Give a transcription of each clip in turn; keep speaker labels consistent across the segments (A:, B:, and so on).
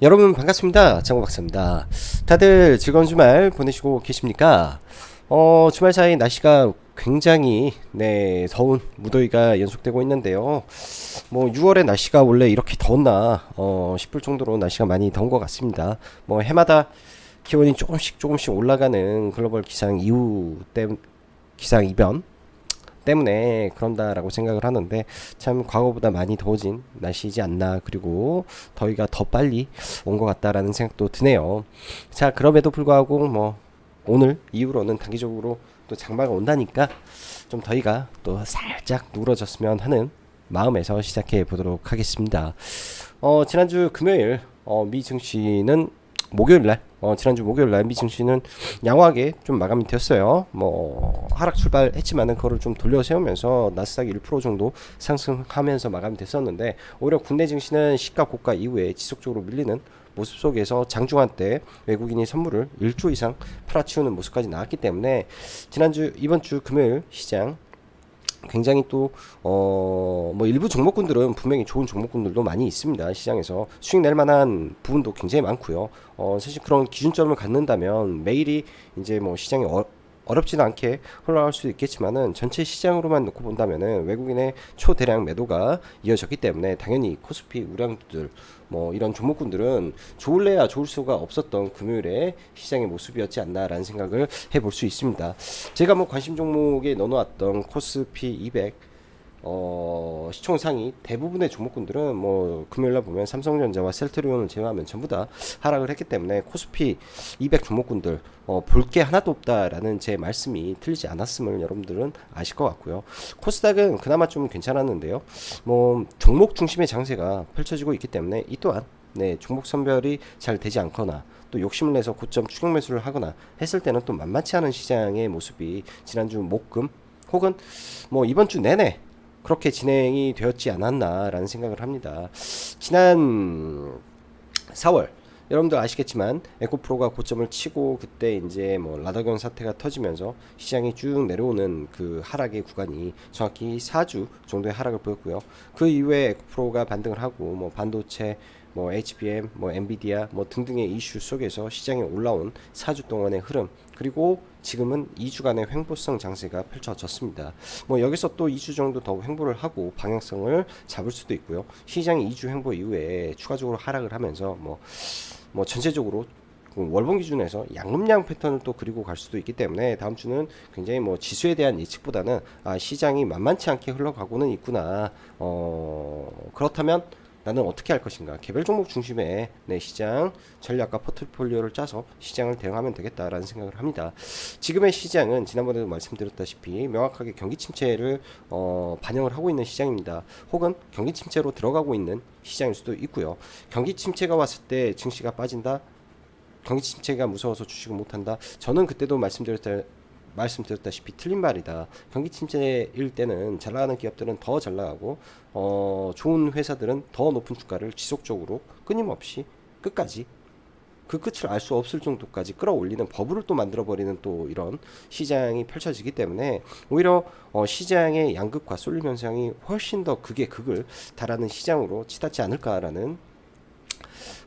A: 여러분 반갑습니다. 장호박사입니다. 다들 즐거운 주말 보내시고 계십니까? 주말 사이 날씨가 굉장히 더운 무더위가 연속되고 있는데요. 뭐 6월의 날씨가 원래 이렇게 더웠나 싶을 정도로 날씨가 많이 더운 것 같습니다. 뭐 해마다 기온이 조금씩 올라가는 글로벌 기상 이변 때문에 그런다라고 생각을 하는데, 참 과거보다 많이 더워진 날씨이지 않나, 그리고 더위가 더 빨리 온 것 같다라는 생각도 드네요. 자, 그럼에도 불구하고 뭐 오늘 이후로는 단기적으로 또 장마가 온다니까 좀 더위가 또 살짝 누그러졌으면 하는 마음에서 시작해 보도록 하겠습니다. 지난주 금요일 미 증시는 목요일날 지난주 목요일날 미 증시는 양호하게 좀 마감이 되었어요. 뭐 하락 출발했지만은 그거를 좀 돌려 세우면서 나스닥 1% 정도 상승하면서 마감이 됐었는데, 오히려 국내 증시는 시가 고가 이후에 지속적으로 밀리는 모습 속에서 장중한 때 외국인이 선물을 1조 이상 팔아치우는 모습까지 나왔기 때문에, 이번 주 금요일 시장 굉장히 또 뭐 일부 종목군들은 분명히 좋은 종목군들도 많이 있습니다. 시장에서 수익 낼 만한 부분도 굉장히 많고요. 사실 그런 기준점을 갖는다면 매일이 이제 뭐 시장이 어렵지는 않게 흘러갈 수도 있겠지만은, 전체 시장으로만 놓고 본다면은 외국인의 초대량 매도가 이어졌기 때문에 당연히 코스피 우량주들 뭐 이런 종목군들은 좋을래야 좋을 수가 없었던 금요일에 시장의 모습이었지 않나라는 생각을 해볼 수 있습니다. 제가 뭐 관심 종목에 넣어놨던 코스피 200 시총 상위 대부분의 종목군들은 뭐 금요일날 보면 삼성전자와 셀트리온을 제외하면 전부 다 하락을 했기 때문에, 코스피 200 종목군들 볼 게 하나도 없다라는 제 말씀이 틀리지 않았음을 여러분들은 아실 것 같고요. 코스닥은 그나마 좀 괜찮았는데요. 뭐 종목 중심의 장세가 펼쳐지고 있기 때문에, 이 또한 종목 선별이 잘 되지 않거나 또 욕심을 내서 고점 추격 매수를 하거나 했을 때는 또 만만치 않은 시장의 모습이 지난주 목금 혹은 뭐 이번 주 내내 그렇게 진행이 되었지 않았나라는 생각을 합니다. 지난 4월 여러분들 아시겠지만 에코프로가 고점을 치고, 그때 이제 뭐 라더견 사태가 터지면서 시장이 쭉 내려오는 그 하락의 구간이 정확히 4주 정도의 하락을 보였고요. 그 이후에 에코프로가 반등을 하고 뭐 반도체, 뭐 HBM, 뭐 엔비디아 뭐 등등의 이슈 속에서 시장에 올라온 4주 동안의 흐름, 그리고 지금은 2주간의 횡보성 장세가 펼쳐졌습니다. 뭐 여기서 또 2주 정도 더 횡보를 하고 방향성을 잡을 수도 있고요. 시장이 2주 횡보 이후에 추가적으로 하락을 하면서 뭐 전체적으로 월봉 기준에서 양음양 패턴을 또 그리고 갈 수도 있기 때문에, 다음 주는 굉장히 뭐 지수에 대한 예측보다는 시장이 만만치 않게 흘러가고는 있구나, 그렇다면 나는 어떻게 할 것인가, 개별 종목 중심의 시장 전략과 포트폴리오를 짜서 시장을 대응하면 되겠다라는 생각을 합니다. 지금의 시장은 지난번에도 말씀드렸다시피 명확하게 경기 침체를 반영을 하고 있는 시장입니다. 혹은 경기 침체로 들어가고 있는 시장일 수도 있고요. 경기 침체가 왔을 때 증시가 빠진다, 경기 침체가 무서워서 주식을 못한다, 저는 그때도 말씀드렸다시피 틀린 말이다. 경기 침체일 때는 잘 나가는 기업들은 더 잘 나가고 좋은 회사들은 더 높은 주가를 지속적으로 끊임없이 끝까지, 그 끝을 알 수 없을 정도까지 끌어올리는 버블을 또 만들어버리는 또 이런 시장이 펼쳐지기 때문에, 오히려 시장의 양극화 쏠림 현상이 훨씬 더 극에 극을 달하는 시장으로 치닫지 않을까라는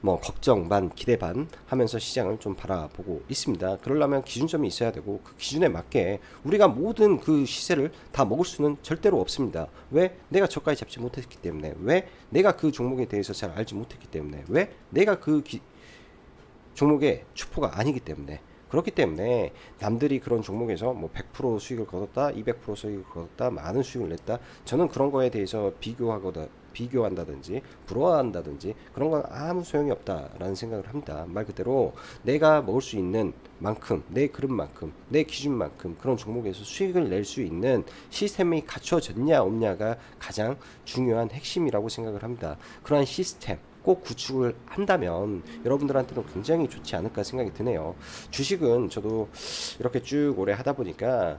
A: 뭐 걱정 반 기대 반 하면서 시장을 좀 바라보고 있습니다. 그러려면 기준점이 있어야 되고, 그 기준에 맞게 우리가 모든 그 시세를 다 먹을 수는 절대로 없습니다. 왜? 내가 저가에 잡지 못했기 때문에. 왜? 내가 그 종목에 대해서 잘 알지 못했기 때문에. 왜? 내가 그 종목의 추포가 아니기 때문에. 그렇기 때문에 남들이 그런 종목에서 뭐 100% 수익을 거뒀다, 200% 수익을 거뒀다, 많은 수익을 냈다, 저는 그런 거에 대해서 비교한다든지 부러워한다든지 그런 건 아무 소용이 없다라는 생각을 합니다. 말 그대로 내가 먹을 수 있는 만큼, 내 그릇만큼, 내 기준만큼 그런 종목에서 수익을 낼 수 있는 시스템이 갖춰졌냐 없냐가 가장 중요한 핵심이라고 생각을 합니다. 그러한 시스템 꼭 구축을 한다면 여러분들한테도 굉장히 좋지 않을까 생각이 드네요. 주식은 저도 이렇게 쭉 오래 하다 보니까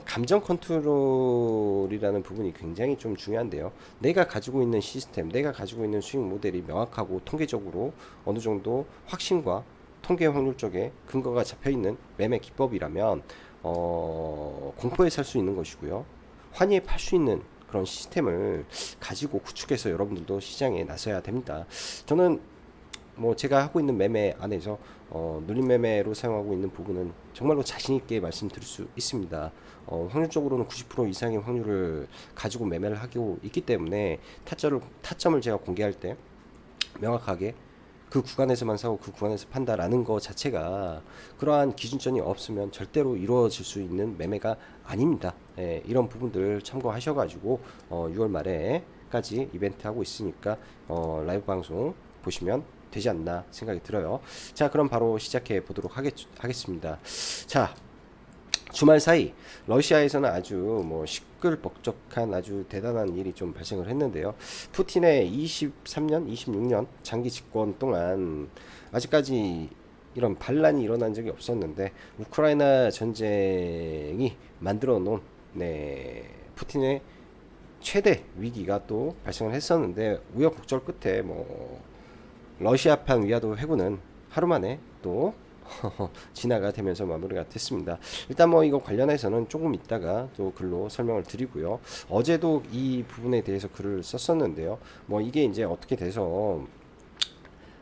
A: 감정 컨트롤이라는 부분이 굉장히 좀 중요한데요. 내가 가지고 있는 시스템, 내가 가지고 있는 수익 모델이 명확하고 통계적으로 어느 정도 확신과 통계 확률 쪽에 근거가 잡혀 있는 매매 기법이라면 공포에 살 수 있는 것이고요. 환희에 팔 수 있는 그런 시스템을 가지고 구축해서 여러분들도 시장에 나서야 됩니다. 저는 뭐 제가 하고 있는 매매 안에서 눌림 매매로 사용하고 있는 부분은 정말로 자신 있게 말씀드릴 수 있습니다. 확률적으로는 90% 이상의 확률을 가지고 매매를 하고 있기 때문에 타점을 제가 공개할 때 명확하게 그 구간에서만 사고 그 구간에서 판다라는 거 자체가 그러한 기준점이 없으면 절대로 이루어질 수 있는 매매가 아닙니다. 예, 이런 부분들 참고하셔가지고 6월 말에까지 이벤트 하고 있으니까 라이브 방송 보시면 되지 않나 생각이 들어요. 자, 그럼 바로 시작해 보도록 하겠습니다. 자, 주말 사이 러시아에서는 아주 뭐 시끌벅적한 아주 대단한 일이 좀 발생을 했는데요. 푸틴의 23년, 26년 장기 집권 동안 아직까지 이런 반란이 일어난 적이 없었는데 우크라이나 전쟁이 만들어 놓은 푸틴의 최대 위기가 또 발생을 했었는데 우여곡절 끝에 뭐 러시아판 위화도 해군은 하루 만에 또 진화가 되면서 마무리가 됐습니다. 일단 뭐 이거 관련해서는 조금 있다가 또 글로 설명을 드리고요. 어제도 이 부분에 대해서 글을 썼었는데요. 뭐 이게 이제 어떻게 돼서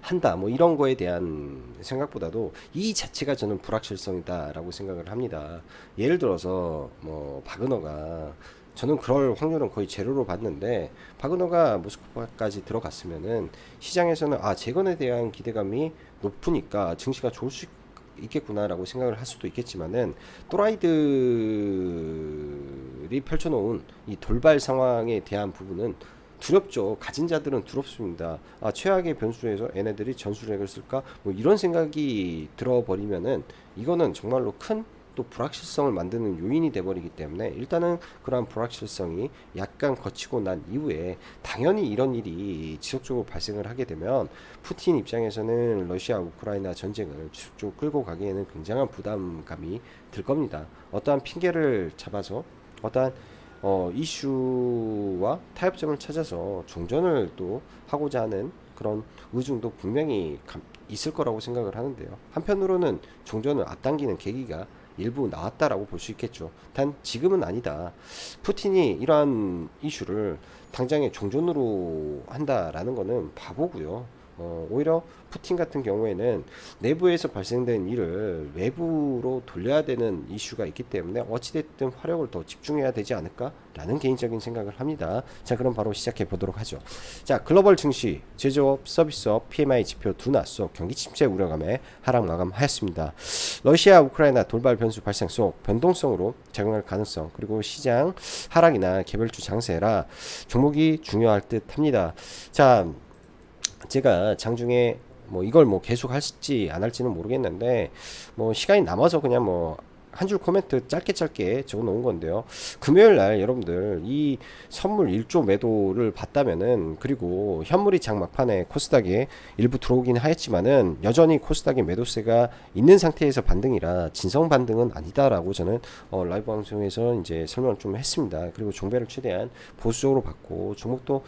A: 한다 뭐 이런 거에 대한 생각보다도 이 자체가 저는 불확실성이다라고 생각을 합니다. 예를 들어서 뭐 바그너가 저는 그럴 확률은 거의 제로로 봤는데 바그너가 모스크바까지 들어갔으면은 시장에서는 재건에 대한 기대감이 높으니까 증시가 좋을 수 있겠구나라고 생각을 할 수도 있겠지만은 또라이들이 펼쳐놓은 이 돌발 상황에 대한 부분은 두렵죠. 가진 자들은 두렵습니다. 최악의 변수에서 얘네들이 전술핵을 쓸까? 뭐 이런 생각이 들어버리면은 이거는 정말로 큰 또 불확실성을 만드는 요인이 돼버리기 때문에 일단은 그러한 불확실성이 약간 거치고 난 이후에 당연히 이런 일이 지속적으로 발생을 하게 되면 푸틴 입장에서는 러시아 우크라이나 전쟁을 지속적으로 끌고 가기에는 굉장한 부담감이 들 겁니다. 어떠한 핑계를 잡아서 어떠한 이슈와 타협점을 찾아서 종전을 또 하고자 하는 그런 의중도 분명히 있을 거라고 생각을 하는데요. 한편으로는 종전을 앞당기는 계기가 일부 나왔다라고 볼 수 있겠죠. 단 지금은 아니다. 푸틴이 이러한 이슈를 당장에 종전으로 한다라는 거는 바보고요. 오히려 푸틴 같은 경우에는 내부에서 발생된 일을 외부로 돌려야 되는 이슈가 있기 때문에 어찌됐든 화력을 더 집중해야 되지 않을까라는 개인적인 생각을 합니다. 자, 그럼 바로 시작해 보도록 하죠. 자, 글로벌 증시, 제조업, 서비스업, PMI 지표 두 나서 경기 침체 우려감에 하락 마감하였습니다. 러시아, 우크라이나 돌발 변수 발생 속 변동성으로 작용할 가능성 그리고 시장 하락이나 개별주 장세라 종목이 중요할 듯합니다. 자, 제가 장중에 뭐 이걸 뭐 계속 할지 안 할지는 모르겠는데 뭐 시간이 남아서 그냥 뭐 한 줄 코멘트 짧게 적어 놓은 건데요. 금요일 날 여러분들 이 선물 1조 매도를 봤다면은 그리고 현물이 장 막판에 코스닥에 일부 들어오긴 하였지만은 여전히 코스닥의 매도세가 있는 상태에서 반등이라 진성 반등은 아니다라고 저는 라이브 방송에서 이제 설명을 좀 했습니다. 그리고 종배를 최대한 보수적으로 받고 종목도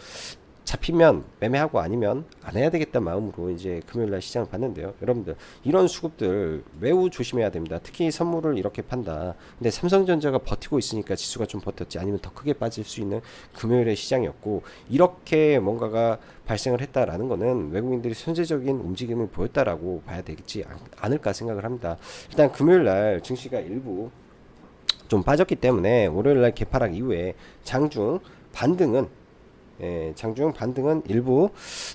A: 잡히면 매매하고 아니면 안 해야 되겠다 마음으로 이제 금요일날 시장을 봤는데요. 여러분들 이런 수급들 매우 조심해야 됩니다. 특히 선물을 이렇게 판다. 근데 삼성전자가 버티고 있으니까 지수가 좀 버텼지 아니면 더 크게 빠질 수 있는 금요일의 시장이었고 이렇게 뭔가가 발생을 했다라는 거는 외국인들이 선제적인 움직임을 보였다라고 봐야 되겠지 않을까 생각을 합니다. 일단 금요일날 증시가 일부 좀 빠졌기 때문에 월요일날 개파락 이후에 장중 반등은 장중 반등은 일부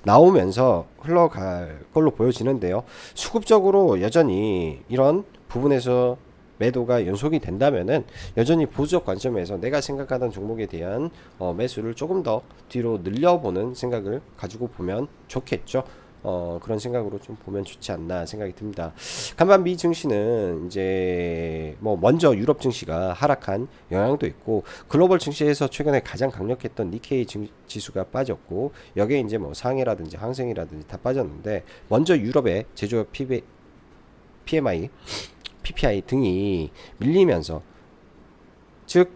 A: 나오면서 흘러갈 걸로 보여지는데요. 수급적으로 여전히 이런 부분에서 매도가 연속이 된다면은 여전히 보수적 관점에서 내가 생각하던 종목에 대한 매수를 조금 더 뒤로 늘려보는 생각을 가지고 보면 좋겠죠. 그런 생각으로 좀 보면 좋지 않나 생각이 듭니다. 간반 미 증시는 이제 뭐 먼저 유럽 증시가 하락한 영향도 있고 글로벌 증시에서 최근에 가장 강력했던 니케이 지수가 빠졌고 여기에 이제 뭐 상해라든지 항생이라든지 다 빠졌는데 먼저 유럽의 제조업 PMI, PPI 등이 밀리면서 즉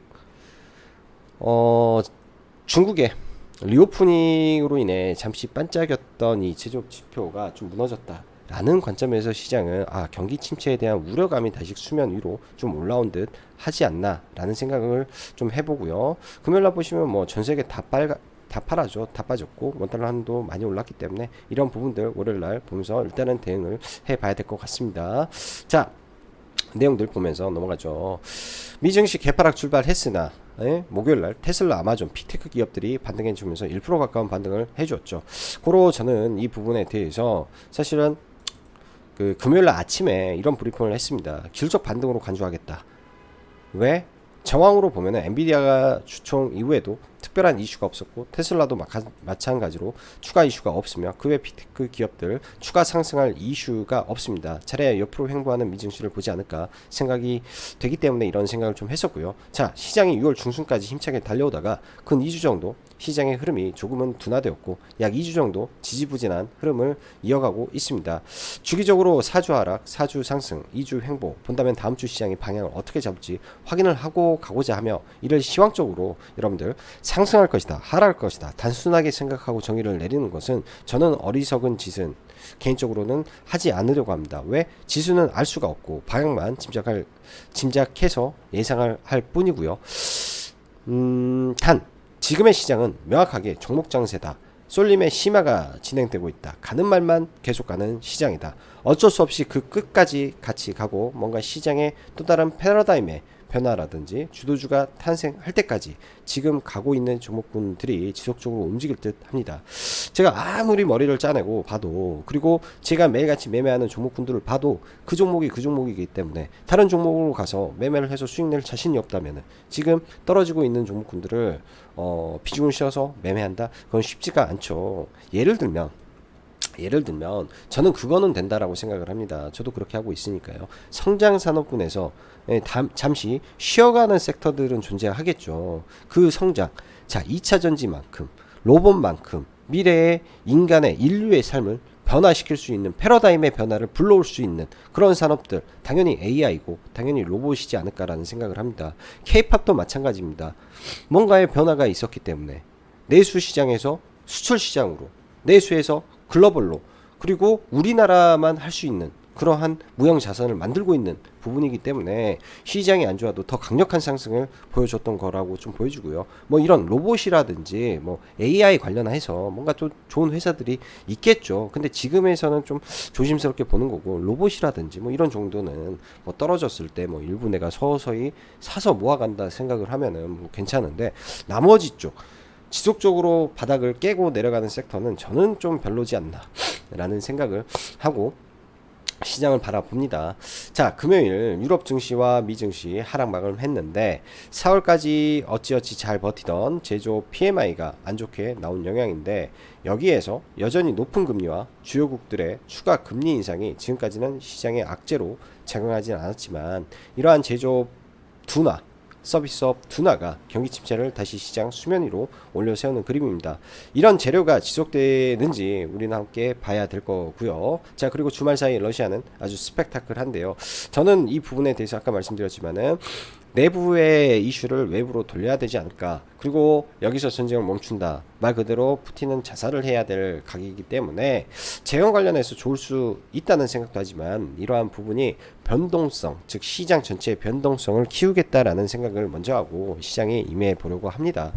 A: 중국의 리오프닝으로 인해 잠시 반짝였던 이 제조업 지표가 좀 무너졌다라는 관점에서 시장은 경기 침체에 대한 우려감이 다시 수면 위로 좀 올라온 듯 하지 않나라는 생각을 좀 해보고요. 금요일날 보시면 뭐 전 세계 다 다 팔아죠. 다 빠졌고 원달러 한도 많이 올랐기 때문에 이런 부분들 월요일날 보면서 일단은 대응을 해봐야 될 것 같습니다. 자, 내용들 보면서 넘어가죠. 미증시 개파락 출발했으나 목요일날 테슬라, 아마존, 빅테크 기업들이 반등해 주면서 1% 가까운 반등을 해줬죠. 고로 저는 이 부분에 대해서 사실은 그 금요일날 아침에 이런 브리핑을 했습니다. 기술적 반등으로 간주하겠다. 왜? 정황으로 보면은 엔비디아가 주총 이후에도 특별한 이슈가 없었고 테슬라도 마찬가지로 추가 이슈가 없으며 그 외 빅테크 기업들 추가 상승할 이슈가 없습니다. 차라리 옆으로 횡보하는 미증시를 보지 않을까 생각이 되기 때문에 이런 생각을 좀 했었고요. 자, 시장이 6월 중순까지 힘차게 달려오다가 근 2주 정도 시장의 흐름이 조금은 둔화되었고 약 2주 정도 지지부진한 흐름을 이어가고 있습니다. 주기적으로 4주 하락, 4주 상승, 2주 횡보 본다면 다음 주 시장의 방향을 어떻게 잡을지 확인을 하고 가고자 하며 이를 시황적으로 여러분들 상승할 것이다, 하락할 것이다 단순하게 생각하고 정의를 내리는 것은 저는 어리석은 짓은 개인적으로는 하지 않으려고 합니다. 왜? 지수는 알 수가 없고 방향만 짐작해서 예상을 할 뿐이고요. 단 지금의 시장은 명확하게 종목 장세다. 쏠림의 심화가 진행되고 있다. 가는 말만 계속 가는 시장이다. 어쩔 수 없이 그 끝까지 같이 가고 뭔가 시장의 또 다른 패러다임의 변화라든지 주도주가 탄생할 때까지 지금 가고 있는 종목군들이 지속적으로 움직일 듯 합니다. 제가 아무리 머리를 짜내고 봐도 그리고 제가 매일같이 매매하는 종목군들을 봐도 그 종목이 그 종목이기 때문에 다른 종목으로 가서 매매를 해서 수익 낼 자신이 없다면 지금 떨어지고 있는 종목군들을 비중을 씌워서 매매한다? 그건 쉽지가 않죠. 예를 들면 저는 그거는 된다라고 생각을 합니다. 저도 그렇게 하고 있으니까요. 성장산업군에서 잠시 쉬어가는 섹터들은 존재하겠죠. 그 성장, 자 2차전지만큼 로봇만큼 미래의 인간의 인류의 삶을 변화시킬 수 있는 패러다임의 변화를 불러올 수 있는 그런 산업들 당연히 AI고 당연히 로봇이지 않을까라는 생각을 합니다. K-팝도 마찬가지입니다. 뭔가의 변화가 있었기 때문에 내수 시장에서 수출 시장으로 내수에서 글로벌로 그리고 우리나라만 할 수 있는 그러한 무형 자산을 만들고 있는 부분이기 때문에 시장이 안 좋아도 더 강력한 상승을 보여줬던 거라고 좀 보여주고요. 뭐 이런 로봇이라든지 뭐 AI 관련해서 뭔가 또 좋은 회사들이 있겠죠. 근데 지금에서는 좀 조심스럽게 보는 거고 로봇이라든지 뭐 이런 정도는 뭐 떨어졌을 때 뭐 일부 내가 서서히 사서 모아간다 생각을 하면은 뭐 괜찮은데 나머지 쪽 지속적으로 바닥을 깨고 내려가는 섹터는 저는 좀 별로지 않나 라는 생각을 하고 시장을 바라봅니다. 자, 금요일 유럽 증시와 미 증시 하락 마감했는데 4월까지 어찌어찌 잘 버티던 제조업 PMI가 안 좋게 나온 영향인데 여기에서 여전히 높은 금리와 주요국들의 추가 금리 인상이 지금까지는 시장의 악재로 작용하진 않았지만 이러한 제조업 둔화 서비스업 둔화가 경기 침체를 다시 시장 수면 위로 올려 세우는 그림입니다. 이런 재료가 지속되는지 우리는 함께 봐야 될 거고요. 자, 그리고 주말 사이 러시아는 아주 스펙타클한데요. 저는 이 부분에 대해서 아까 말씀드렸지만은 내부의 이슈를 외부로 돌려야 되지 않을까. 그리고 여기서 전쟁을 멈춘다. 말 그대로 푸틴은 자살을 해야 될 각이기 때문에 재원 관련해서 좋을 수 있다는 생각도 하지만 이러한 부분이 변동성, 즉 시장 전체의 변동성을 키우겠다라는 생각을 먼저 하고 시장에 임해 보려고 합니다.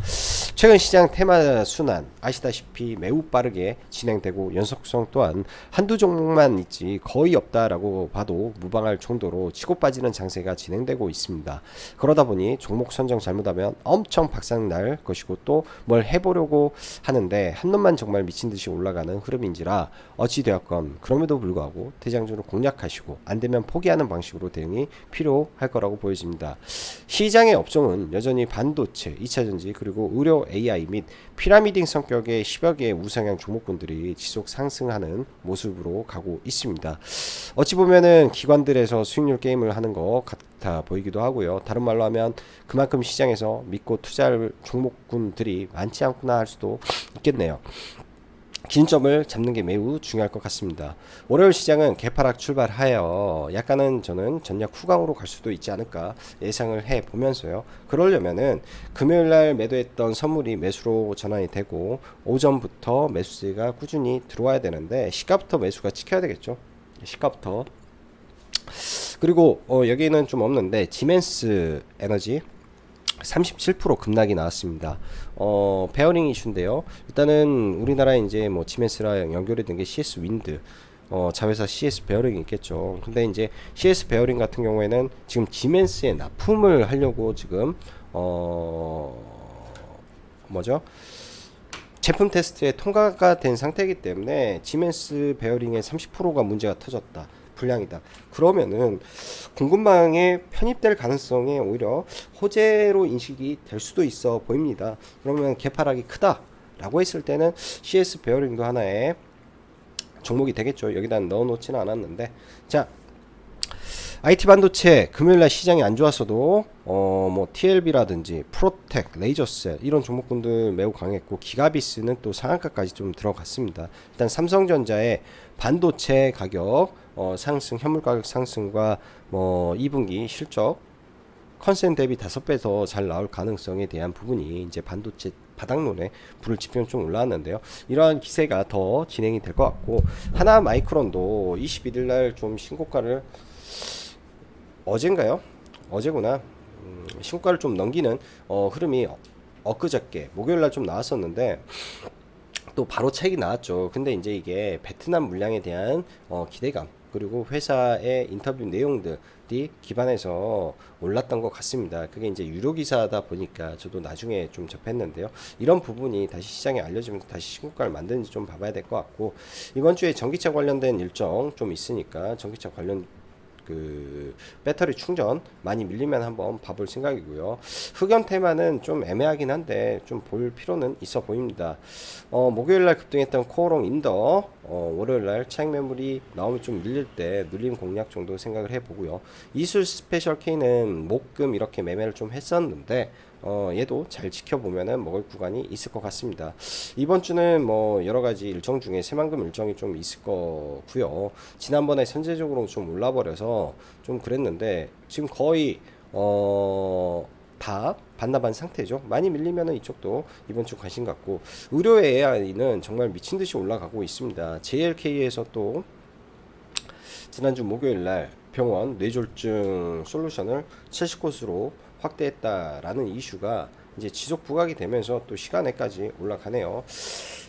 A: 최근 시장 테마 순환 아시다시피 매우 빠르게 진행되고 연속성 또한 한두 종목만 있지 거의 없다라고 봐도 무방할 정도로 치고 빠지는 장세가 진행되고 있습니다. 그러다 보니 종목 선정 잘못하면 엄청 박상 날 것이고 또 뭘 해보려고 하는데 한놈만 정말 미친듯이 올라가는 흐름인지라 어찌되었건 그럼에도 불구하고 대장주를 공략하시고 안되면 포기하는 방식으로 대응이 필요할 거라고 보여집니다. 시장의 업종은 여전히 반도체, 2차전지 그리고 의료 AI 및 피라미딩 성격의 10여 개의 우상향 종목군들이 지속 상승하는 모습으로 가고 있습니다. 어찌 보면은 기관들에서 수익률 게임을 하는 것 같아 보이기도 하고요. 다른 말로 하면 그만큼 시장에서 믿고 투자할 종목군들이 많지 않구나 할 수도 있겠네요. 기준점을 잡는 게 매우 중요할 것 같습니다. 월요일 시장은 개파락 출발하여 약간은 저는 전략 후강으로 갈 수도 있지 않을까 예상을 해 보면서요. 그러려면은 금요일날 매도했던 선물이 매수로 전환이 되고 오전부터 매수세가 꾸준히 들어와야 되는데 시가부터 매수가 지켜야 되겠죠. 시가부터. 그리고 여기는 좀 없는데 지멘스 에너지 37% 급락이 나왔습니다. 베어링 이슈인데요. 일단은 우리나라에 이제 뭐 지멘스랑 연결이 된 게 CS 윈드, 자회사 CS 베어링이 있겠죠. 근데 이제 CS 베어링 같은 경우에는 지금 지멘스에 납품을 하려고 지금 뭐죠? 제품 테스트에 통과가 된 상태이기 때문에 지멘스 베어링의 30%가 문제가 터졌다. 불량이다. 그러면은 공급망에 편입될 가능성이 오히려 호재로 인식이 될 수도 있어 보입니다. 그러면 개파락이 크다라고 했을 때는 CS 베어링도 하나의 종목이 되겠죠. 여기다 넣어놓지는 않았는데, 자, IT 반도체 금요일날 시장이 안 좋았어도 뭐 TLB라든지 프로텍, 레이저셀 이런 종목군들 매우 강했고, 기가비스는 또 상한가까지 좀 들어갔습니다. 일단 삼성전자의 반도체 가격 상승, 현물 가격 상승과 뭐 2분기 실적 컨센 대비 5배 더 잘 나올 가능성에 대한 부분이 이제 반도체 바닥론에 불을 지피면 좀 올라왔는데요. 이러한 기세가 더 진행이 될 것 같고, 하나 마이크론도 21일 날 좀 신고가를 어젠가요? 어제구나. 신고가를 좀 넘기는 흐름이 엊그저께 목요일날 좀 나왔었는데 또 바로 책이 나왔죠. 근데 이제 이게 베트남 물량에 대한 기대감, 그리고 회사의 인터뷰 내용들이 기반해서 올랐던 것 같습니다. 그게 이제 유료 기사다 보니까 저도 나중에 좀 접했는데요. 이런 부분이 다시 시장에 알려지면서 다시 신고가를 만드는지 좀 봐봐야 될 것 같고, 이번 주에 전기차 관련된 일정 좀 있으니까 전기차 관련 그 배터리 충전 많이 밀리면 한번 봐볼 생각이고요. 흑연 테마는 좀 애매하긴 한데 좀 볼 필요는 있어 보입니다. 목요일날 급등했던 코오롱 인더, 월요일날 차익 매물이 나오면 좀 밀릴 때 눌림 공략 정도 생각을 해보고요. 이술 스페셜 K는 목금 이렇게 매매를 좀 했었는데 얘도 잘 지켜보면은 먹을 구간이 있을 것 같습니다. 이번 주는 뭐 여러가지 일정 중에 새만금 일정이 좀 있을 거고요. 지난번에 선제적으로 좀 올라버려서 좀 그랬는데 지금 거의 다 반나반 상태죠. 많이 밀리면은 이쪽도 이번 주 관심 갖고, 의료 AI는 정말 미친듯이 올라가고 있습니다. JLK에서 또 지난주 목요일날 병원 뇌졸중 솔루션을 70곳으로 확대했다라는 이슈가 이제 지속 부각이 되면서 또 시간에까지 올라가네요.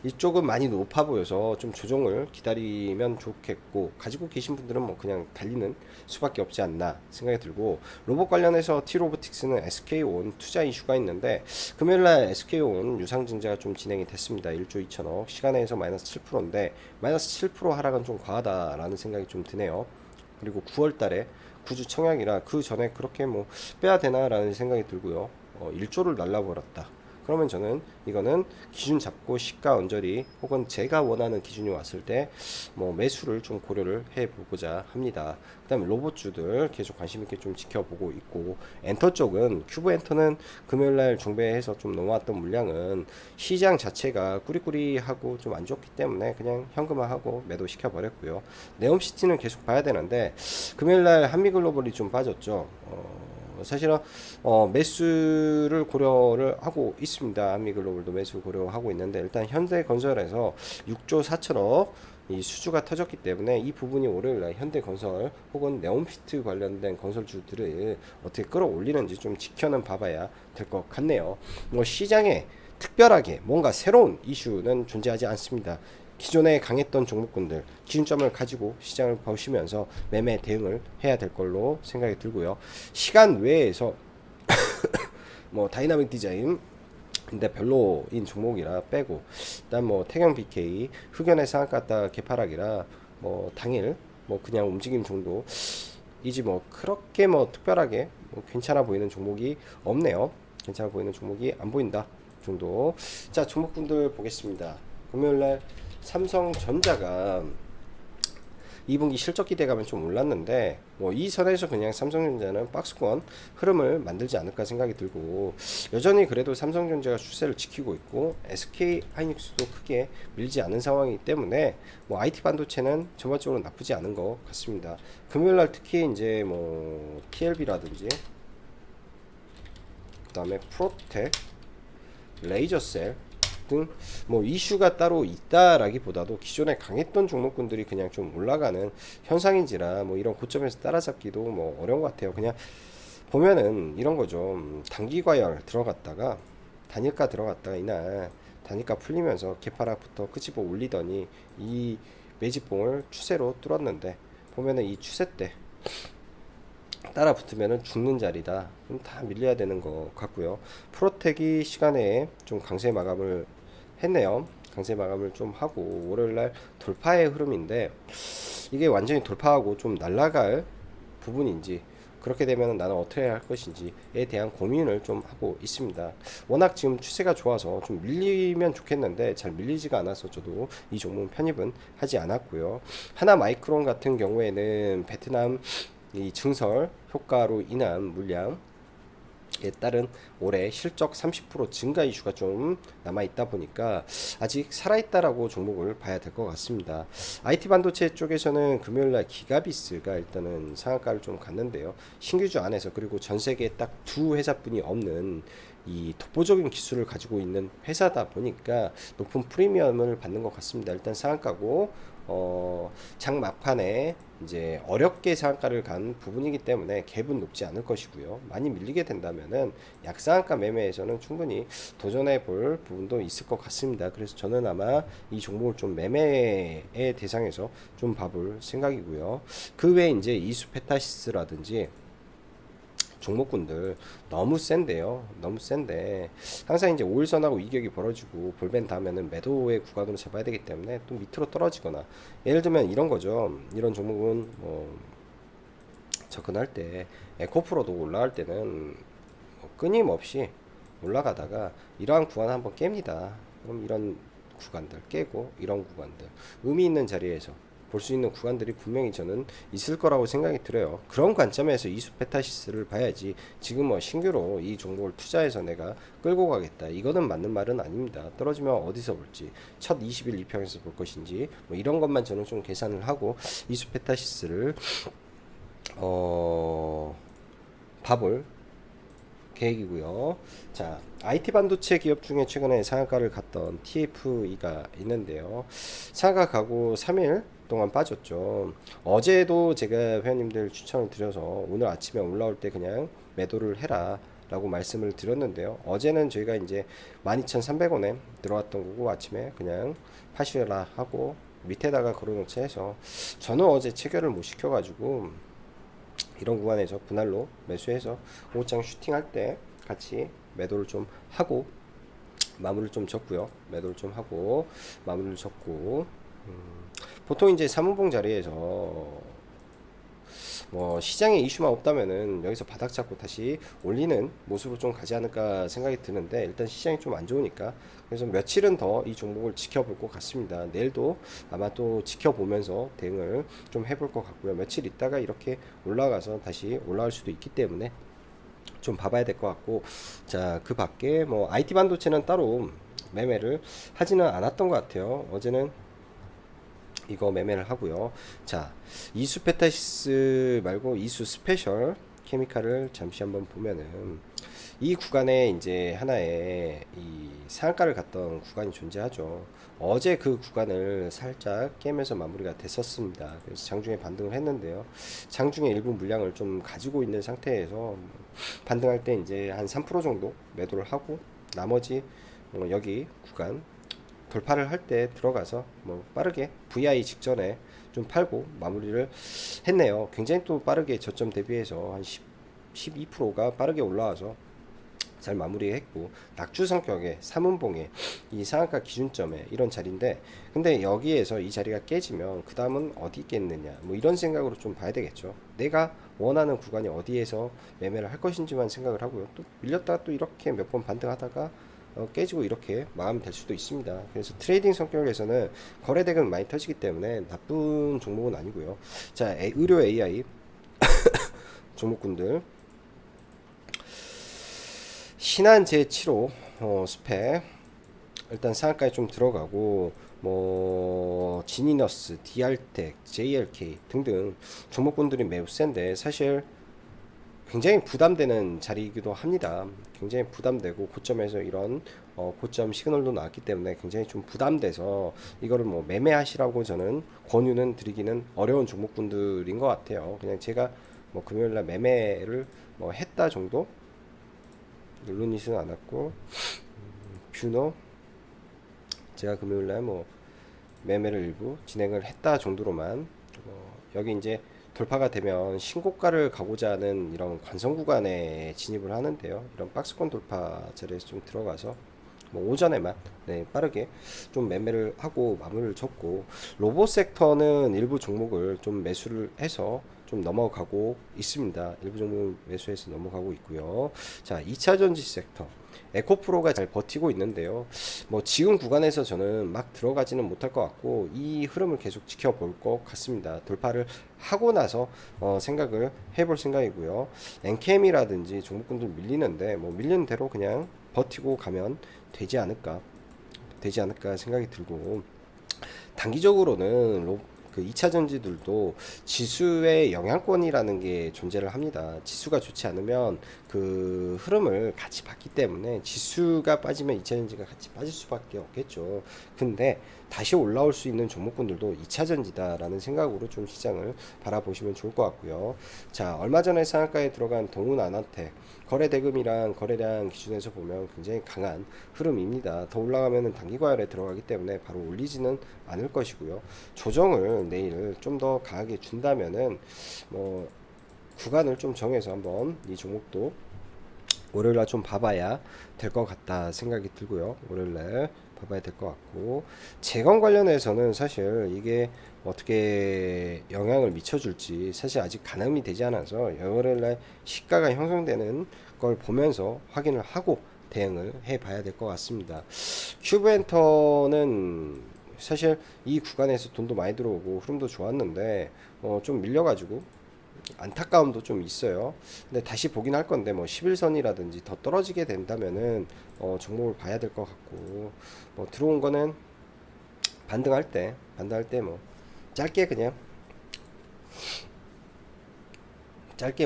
A: 이쪽은 많이 높아 보여서 좀 조정을 기다리면 좋겠고, 가지고 계신 분들은 뭐 그냥 달리는 수밖에 없지 않나 생각이 들고, 로봇 관련해서 T로보틱스는 SK온 투자 이슈가 있는데 금요일날 SK온 유상증자가 좀 진행이 됐습니다. 1조 2천억, 시간에서 마이너스 7%인데 마이너스 7% 하락은 좀 과하다라는 생각이 좀 드네요. 그리고 9월 달에 구주 청약이라 그 전에 그렇게 뭐 빼야 되나라는 생각이 들고요. 1조를 날라버렸다. 그러면 저는 이거는 기준 잡고 시가 언저리 혹은 제가 원하는 기준이 왔을 때 뭐 매수를 좀 고려를 해보고자 합니다. 그 다음에 로봇주들 계속 관심있게 좀 지켜보고 있고, 엔터 쪽은 큐브 엔터는 금요일날 중배해서 좀 넘어왔던 물량은 시장 자체가 꾸리꾸리하고 좀 안 좋기 때문에 그냥 현금화하고 매도 시켜버렸고요. 네옴시티는 계속 봐야 되는데 금요일날 한미글로벌이 좀 빠졌죠. 사실은 매수를 고려를 하고 있습니다. 한미글로벌도 매수 고려하고 있는데, 일단 현대건설에서 6조 4천억 이 수주가 터졌기 때문에 이 부분이 월요일날 현대건설 혹은 네옴시티 관련된 건설주들을 어떻게 끌어올리는지 좀 지켜는 봐봐야 될 것 같네요. 뭐 시장에 특별하게 뭔가 새로운 이슈는 존재하지 않습니다. 기존에 강했던 종목군들 기준점을 가지고 시장을 보시면서 매매 대응을 해야 될 걸로 생각이 들고요. 시간 외에서 뭐 다이나믹 디자인 근데 별로인 종목이라 빼고, 일단 뭐 태경 BK 흑연의 상한가 개파락이라 뭐 당일 뭐 그냥 움직임 정도 이지 뭐 그렇게 뭐 특별하게 뭐 괜찮아 보이는 종목이 없네요. 괜찮아 보이는 종목이 안 보인다 정도. 자, 종목분들 보겠습니다. 금요일날 삼성전자가 2분기 실적 기대감은 좀 올랐는데 뭐 이 선에서 그냥 삼성전자는 박스권 흐름을 만들지 않을까 생각이 들고, 여전히 그래도 삼성전자가 추세를 지키고 있고 SK하이닉스도 크게 밀지 않은 상황이기 때문에 뭐 IT 반도체는 전반적으로 나쁘지 않은 것 같습니다. 금요일날 특히 이제 뭐 TLB라든지 그 다음에 프로텍, 레이저셀 등 뭐 이슈가 따로 있다라기보다도 기존에 강했던 종목군들이 그냥 좀 올라가는 현상인지라 뭐 이런 고점에서 따라잡기도 뭐 어려운 것 같아요. 그냥 보면은 이런 거죠. 단기 과열 들어갔다가 단일가 들어갔다가 이날 단일가 풀리면서 개파락부터 끄집어 올리더니 이 매집봉을 추세로 뚫었는데, 보면은 이 추세 때 따라 붙으면은 죽는 자리다. 그럼 다 밀려야 되는 것 같고요. 프로텍이 시간에 좀 강세 마감을 했네요. 강세 마감을 좀 하고 월요일날 돌파의 흐름인데, 이게 완전히 돌파하고 좀 날아갈 부분인지, 그렇게 되면 나는 어떻게 해야 할 것인지에 대한 고민을 좀 하고 있습니다. 워낙 지금 추세가 좋아서 좀 밀리면 좋겠는데 잘 밀리지가 않아서 저도 이 종목은 편입은 하지 않았고요. 하나 마이크론 같은 경우에는 베트남 이 증설 효과로 인한 물량에 따른 올해 실적 30% 증가 이슈가 좀 남아있다 보니까 아직 살아있다라고 종목을 봐야 될 것 같습니다. IT 반도체 쪽에서는 금요일날 기가비스가 일단은 상한가를 좀 갔는데요. 신규주 안에서, 그리고 전 세계에 딱 두 회사뿐이 없는 이 독보적인 기술을 가지고 있는 회사다 보니까 높은 프리미엄을 받는 것 같습니다. 일단 상한가고, 장 막판에 이제 어렵게 상한가를 간 부분이기 때문에 갭은 높지 않을 것이고요. 많이 밀리게 된다면은 약상한가 매매에서는 충분히 도전해 볼 부분도 있을 것 같습니다. 그래서 저는 아마 이 종목을 좀 매매의 대상에서 좀 봐볼 생각이고요. 그 외에 이제 이수 페타시스라든지 종목군들 너무 센데요. 너무 센데 항상 이제 5일선하고 이격이 벌어지고 볼벤 다음에는 매도의 구간으로 잡아야 되기 때문에 또 밑으로 떨어지거나, 예를 들면 이런 거죠. 이런 종목은 뭐 접근할 때 에코프로도 올라갈 때는 뭐 끊임없이 올라가다가 이러한 구간 한번 깹니다. 그럼 이런 구간들 깨고 이런 구간들 의미 있는 자리에서 볼 수 있는 구간들이 분명히 저는 있을 거라고 생각이 들어요. 그런 관점에서 이수페타시스를 봐야지, 지금 뭐 신규로 이 종목을 투자해서 내가 끌고 가겠다, 이거는 맞는 말은 아닙니다. 떨어지면 어디서 볼지, 첫 20일 이평에서 볼 것인지, 뭐 이런 것만 저는 좀 계산을 하고 이수페타시스를 봐볼 계획이고요. 자, IT 반도체 기업 중에 최근에 상한가를 갔던 TFE가 있는데요. 상한가 가고 3일 동안 빠졌죠. 어제도 제가 회원님들 추천을 드려서 오늘 아침에 올라올 때 그냥 매도를 해라 라고 말씀을 드렸는데요. 어제는 저희가 이제 12,300원에 들어왔던 거고, 아침에 그냥 파시라 하고 밑에다가 걸어놓자 해서, 저는 어제 체결을 못 시켜가지고 이런 구간에서 분할로 매수해서 오장 슈팅할 때 같이 매도를 좀 하고 마무리를 좀 졌고요. 매도를 좀 하고 마무리를 졌고, 보통 이제 3분봉 자리에서 뭐 시장에 이슈만 없다면은 여기서 바닥 잡고 다시 올리는 모습으로 좀 가지 않을까 생각이 드는데, 일단 시장이 좀 안 좋으니까 그래서 며칠은 더 이 종목을 지켜볼 것 같습니다. 내일도 아마 또 지켜보면서 대응을 좀 해볼 것 같고요. 며칠 있다가 이렇게 올라가서 다시 올라갈 수도 있기 때문에 좀 봐봐야 될 것 같고, 자, 그 밖에 뭐 IT 반도체는 따로 매매를 하지는 않았던 것 같아요. 어제는 이거 매매를 하고요. 자, 이수 페타시스 말고 이수 스페셜 케미칼을 잠시 한번 보면은 이 구간에 이제 하나의 이 상한가를 갔던 구간이 존재하죠. 어제 그 구간을 살짝 깨면서 마무리가 됐었습니다. 그래서 장중에 반등을 했는데요. 장중에 일부 물량을 좀 가지고 있는 상태에서 반등할 때 이제 한 3% 정도 매도를 하고, 나머지 여기 구간 돌파를 할 때 들어가서 뭐 빠르게 VI 직전에 좀 팔고 마무리를 했네요. 굉장히 또 빠르게 저점 대비해서 한 12%가 빠르게 올라와서 잘 마무리했고, 낙주 성격의 3분봉의 이 상한가 기준점에 이런 자리인데, 근데 여기에서 이 자리가 깨지면 그 다음은 어디 있겠느냐, 뭐 이런 생각으로 좀 봐야 되겠죠. 내가 원하는 구간이 어디에서 매매를 할 것인지만 생각을 하고요. 또 밀렸다가 또 이렇게 몇 번 반등하다가 깨지고 이렇게 마감될 수도 있습니다. 그래서 트레이딩 성격에서는 거래대금 많이 터지기 때문에 나쁜 종목은 아니고요. 자, 의료 AI 종목군들, 신한 제7호 스펙 일단 상한가에 좀 들어가고, 뭐 지니너스, 디알텍, JLK 등등 종목군들이 매우 센데, 사실 굉장히 부담되는 자리이기도 합니다. 굉장히 부담되고 고점에서 이런 고점 시그널도 나왔기 때문에 굉장히 좀 부담돼서 이거를 뭐 매매하시라고 저는 권유는 드리기는 어려운 종목군들인 것 같아요. 그냥 제가 뭐 금요일날 매매를 뭐 했다 정도. 루닛은 않았고, 뷰너 제가 금요일날 뭐 매매를 일부 진행을 했다 정도로만, 여기 이제 돌파가 되면 신고가를 가고자 하는 이런 관성 구간에 진입을 하는데요. 이런 박스권 돌파 자리에서 좀 들어가서 뭐 오전에만 빠르게 좀 매매를 하고 마무리를 졌고, 로봇 섹터는 일부 종목을 좀 매수를 해서 좀 넘어가고 있습니다. 일부 종목 매수해서 넘어가고 있고요. 자, 2차 전지 섹터 에코프로가 잘 버티고 있는데요. 뭐 지금 구간에서 저는 막 들어가지는 못할 것 같고, 이 흐름을 계속 지켜볼 것 같습니다. 돌파를 하고 나서 생각을 해볼 생각이고요. 엔캠이라든지 종목군들 밀리는데 뭐 밀리는 대로 그냥 버티고 가면 되지 않을까 생각이 들고, 단기적으로는 그 2차 전지들도 지수의 영향권이라는 게 존재를 합니다. 지수가 좋지 않으면 그 흐름을 같이 봤기 때문에, 지수가 빠지면 2차 전지가 같이 빠질 수밖에 없겠죠. 근데 다시 올라올 수 있는 종목군들도 2차 전지다라는 생각으로 좀 시장을 바라보시면 좋을 것 같고요. 자, 얼마 전에 상한가에 들어간 동훈 아나텍 거래 대금이랑 거래량 기준에서 보면 굉장히 강한 흐름입니다. 더 올라가면 단기 과열에 들어가기 때문에 바로 올리지는 않을 것이고요. 조정을 내일 좀 더 강하게 준다면은 뭐 구간을 좀 정해서 한번 이 종목도 월요일날 좀 봐봐야 될 것 같다 생각이 들고요. 월요일날 봐봐야 될 것 같고, 재건 관련해서는 사실 이게 어떻게 영향을 미쳐줄지 사실 아직 가늠이 되지 않아서, 월요일날 시가가 형성되는 걸 보면서 확인을 하고 대응을 해봐야 될 것 같습니다. 큐브엔터는 사실 이 구간에서 돈도 많이 들어오고 흐름도 좋았는데 좀 밀려가지고 안타까움도 좀 있어요. 근데 다시 보긴 할 건데, 뭐 11선이라든지 더 떨어지게 된다면은 종목을 봐야 될 것 같고, 뭐 들어온 거는 반등할 때 뭐 짧게 그냥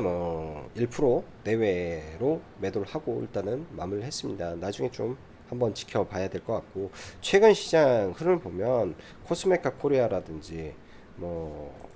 A: 뭐 1% 내외로 매도를 하고 일단은 마무리를 했습니다. 나중에 좀 한번 지켜봐야 될 것 같고, 최근 시장 흐름을 보면 코스메카 코리아라든지 뭐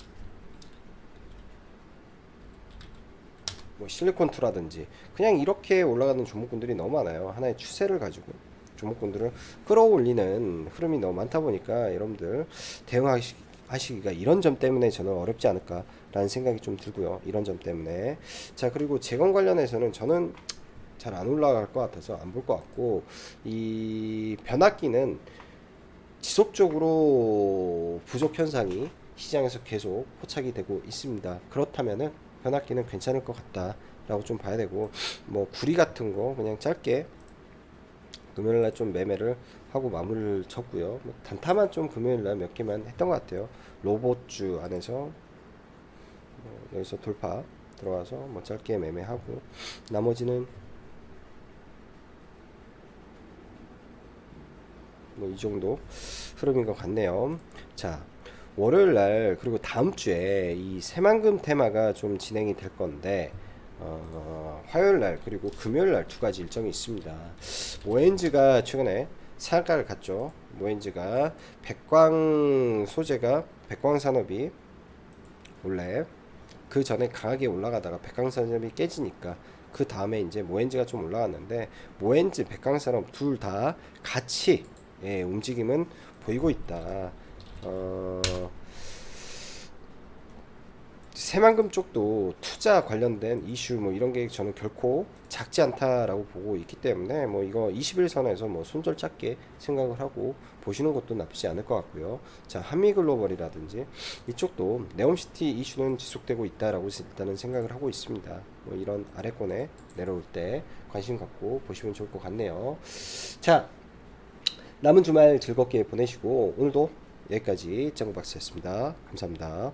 A: 실리콘투라든지 그냥 이렇게 올라가는 종목군들이 너무 많아요. 하나의 추세를 가지고 종목군들을 끌어올리는 흐름이 너무 많다 보니까, 여러분들 대응하시기가 이런 점 때문에 저는 어렵지 않을까라는 생각이 좀 들고요. 이런 점 때문에. 자, 그리고 재건 관련해서는 저는 잘 안 올라갈 것 같아서 안 볼 것 같고, 이 변압기는 지속적으로 부족 현상이 시장에서 계속 포착이 되고 있습니다. 그렇다면은 변압기는 괜찮을 것 같다라고 좀 봐야 되고, 뭐 구리 같은 거 그냥 짧게 금요일날 좀 매매를 하고 마무리를 쳤고요. 뭐 단타만 좀 금요일날 몇 개만 했던 것 같아요. 로봇주 안에서 여기서 돌파 들어와서 뭐 짧게 매매하고, 나머지는 뭐 이 정도 흐름인 것 같네요. 자, 월요일 날 그리고 다음 주에 이 새만금 테마가 좀 진행이 될 건데, 화요일 날 그리고 금요일 날 두 가지 일정이 있습니다. 모엔즈가 최근에 상한가를 갔죠. 모엔즈가 백광 소재가, 백광 산업이 원래 그 전에 강하게 올라가다가 백광 산업이 깨지니까 그 다음에 이제 모엔즈가 좀 올라왔는데, 모엔즈 백광 산업 둘 다 같이 움직임은 보이고 있다. 새만금 쪽도 투자 관련된 이슈 뭐 이런 게 저는 결코 작지 않다라고 보고 있기 때문에, 뭐 이거 21선에서 뭐 손절 짧게 생각을 하고 보시는 것도 나쁘지 않을 것 같고요. 자, 한미글로벌이라든지 이쪽도 네옴시티 이슈는 지속되고 있다라고 일단은 생각을 하고 있습니다. 뭐 이런 아래권에 내려올 때 관심 갖고 보시면 좋을 것 같네요. 자, 남은 주말 즐겁게 보내시고, 오늘도 여기까지 짱박스였습니다. 감사합니다.